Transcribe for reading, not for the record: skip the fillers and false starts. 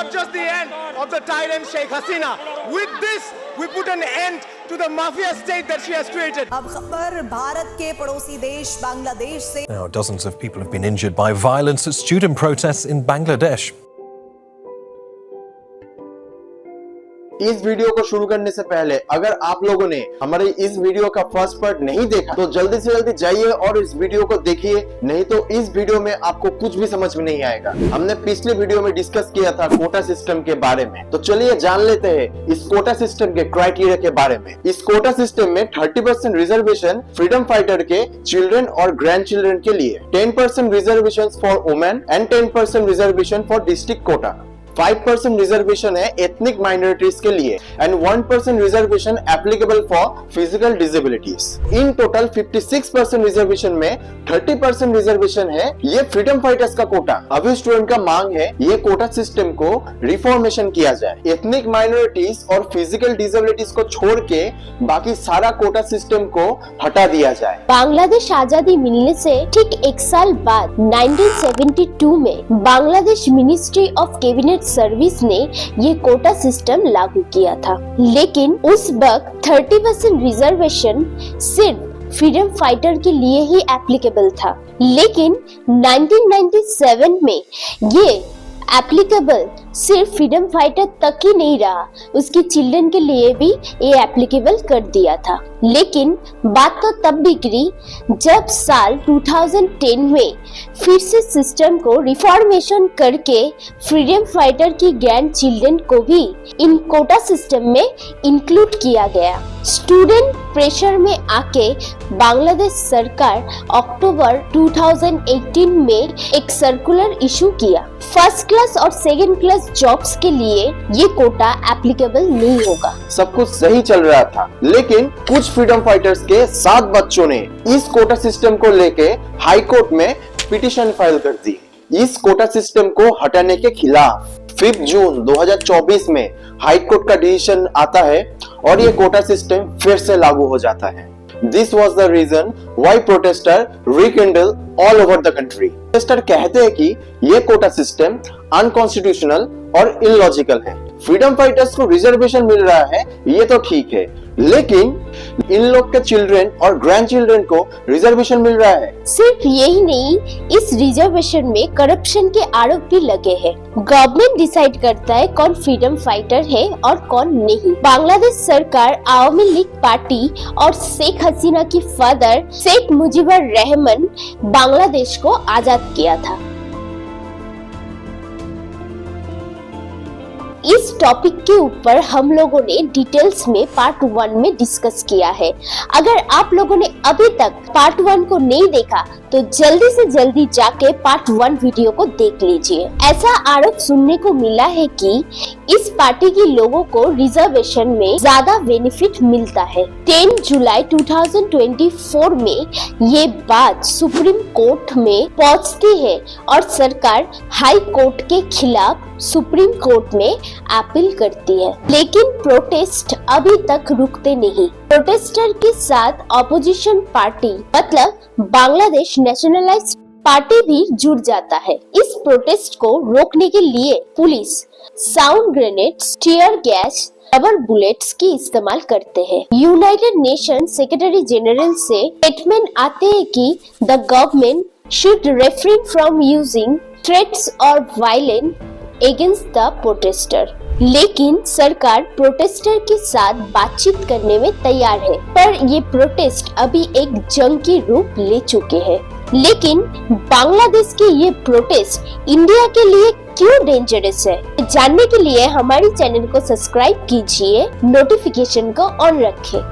not just the end of the tyrant Sheikh Hasina. With this, we put an end to the mafia state that she has created. अब खबर भारत के पड़ोसी देश बांग्लादेश से। Now, dozens of people have been injured by violence at student protests in Bangladesh. इस video को शुरू करने से पहले अगर आप लोगों ने हमारे इस वीडियो का फर्स्ट पार्ट नहीं देखा तो जल्दी से जल्दी जाइए और इस वीडियो को देखिए, नहीं तो इस वीडियो में आपको कुछ भी समझ में नहीं आएगा। हमने पिछले वीडियो में डिस्कस किया था कोटा सिस्टम के बारे में, तो चलिए जान लेते हैं इस कोटा सिस्टम के क्राइटेरिया के बारे में। इस कोटा सिस्टम में 30% रिजर्वेशन फ्रीडम फाइटर के चिल्ड्रन और ग्रैंड चिल्ड्रन के लिए, 10% reservation for women and 10% reservation for district quota, 5% reservation है एथनिक माइनॉरिटीज के लिए and 1% reservation applicable for physical disabilities. इन टोटल 56% रिजर्वेशन में 30% रिजर्वेशन है ये फ्रीडम फाइटर्स का कोटा। अभी स्टूडेंट का मांग है ये कोटा सिस्टम को रिफॉर्मेशन किया जाए, एथनिक माइनॉरिटीज और फिजिकल डिसेबिलिटीज को छोड़ के बाकी सारा कोटा सिस्टम को हटा दिया जाए। बांग्लादेश आजादी मिलने से ठीक एक साल बाद 1972 में Bangladesh ministry of cabinet service ने ये कोटा सिस्टम लागू किया था, लेकिन उस वक्त 30% रिजर्वेशन सिर्फ फ्रीडम फाइटर के लिए ही एप्लीकेबल था, लेकिन 1997 में ये एप्लीकेबल सिर्फ फ्रीडम फाइटर तक ही नहीं रहा, उसके चिल्ड्रन के लिए भी ये एप्लीकेबल कर दिया था। लेकिन बात तो तब बिगड़ी जब साल 2010 में फिर से सिस्टम को रिफॉर्मेशन करके फ्रीडम फाइटर की ग्रैंड चिल्ड्रन को भी इन कोटा सिस्टम में इंक्लूड किया गया। स्टूडेंट प्रेशर में आके बांग्लादेश सरकार अक्टूबर 2018 में एक सर्कुलर इशू किया, फर्स्ट क्लास और सेकंड क्लास जॉब्स के लिए ये कोटा एप्लीकेबल नहीं होगा। सब कुछ सही चल रहा था, लेकिन कुछ फ्रीडम फाइटर्स के 7 बच्चों ने इस कोटा सिस्टम को लेके हाई कोर्ट में पिटीशन फाइल कर दी इस कोटा सिस्टम को हटाने के खिलाफ। 5 जून 2024 में हाई कोर्ट का डिसीजन आता है और ये कोटा सिस्टम फिर से लागू हो जाता है। This was the reason why protester rekindle all over the country. Protester कहते हैं कि ये कोटा सिस्टम अनकॉन्स्टिट्यूशनल और इलॉजिकल है। फ्रीडम फाइटर्स को रिजर्वेशन मिल रहा है ये तो ठीक है, लेकिन इन लोग के चिल्ड्रन और ग्रैंड चिल्ड्रन को रिजर्वेशन मिल रहा है। सिर्फ यही नहीं, इस रिजर्वेशन में करप्शन के आरोप भी लगे हैं। गवर्नमेंट डिसाइड करता है कौन फ्रीडम फाइटर है और कौन नहीं। बांग्लादेश सरकार आवामी लीग पार्टी और शेख हसीना की फादर शेख मुजीबुर रहमान बांग्लादेश को आजाद किया था। इस टॉपिक के ऊपर हम लोगों ने डिटेल्स में पार्ट 1 में डिस्कस किया है। अगर आप लोगों ने अभी तक पार्ट 1 को नहीं देखा तो जल्दी से जल्दी जाके पार्ट 1 वीडियो को देख लीजिए। ऐसा आरोप सुनने को मिला है कि इस पार्टी के लोगों को रिजर्वेशन में ज्यादा बेनिफिट मिलता है। 10 जुलाई 2024 में ये बात सुप्रीम कोर्ट में पहुंचती है और सरकार हाई कोर्ट के खिलाफ सुप्रीम कोर्ट में अपील करती है, लेकिन प्रोटेस्ट अभी तक रुकते नहीं। प्रोटेस्टर के साथ ऑपोजिशन पार्टी मतलब बांग्लादेश नेशनलाइज्ड पार्टी भी जुड़ जाता है। इस प्रोटेस्ट को रोकने के लिए police sound grenades, tear gas, rubber bullets की इस्तेमाल करते हैं। यूनाइटेड नेशन सेक्रेटरी जनरल से स्टेटमेंट आते हैं कि the government should refrain from using threats और वायलेंस अगेंस्ट द प्रोटेस्टर, लेकिन सरकार प्रोटेस्टर के साथ बातचीत करने में तैयार है, पर ये प्रोटेस्ट अभी एक जंग की रूप ले चुके हैं। लेकिन बांग्लादेश के ये प्रोटेस्ट इंडिया के लिए क्यों डेंजरस है, जानने के लिए हमारे चैनल को सब्सक्राइब कीजिए, नोटिफिकेशन को ऑन रखें।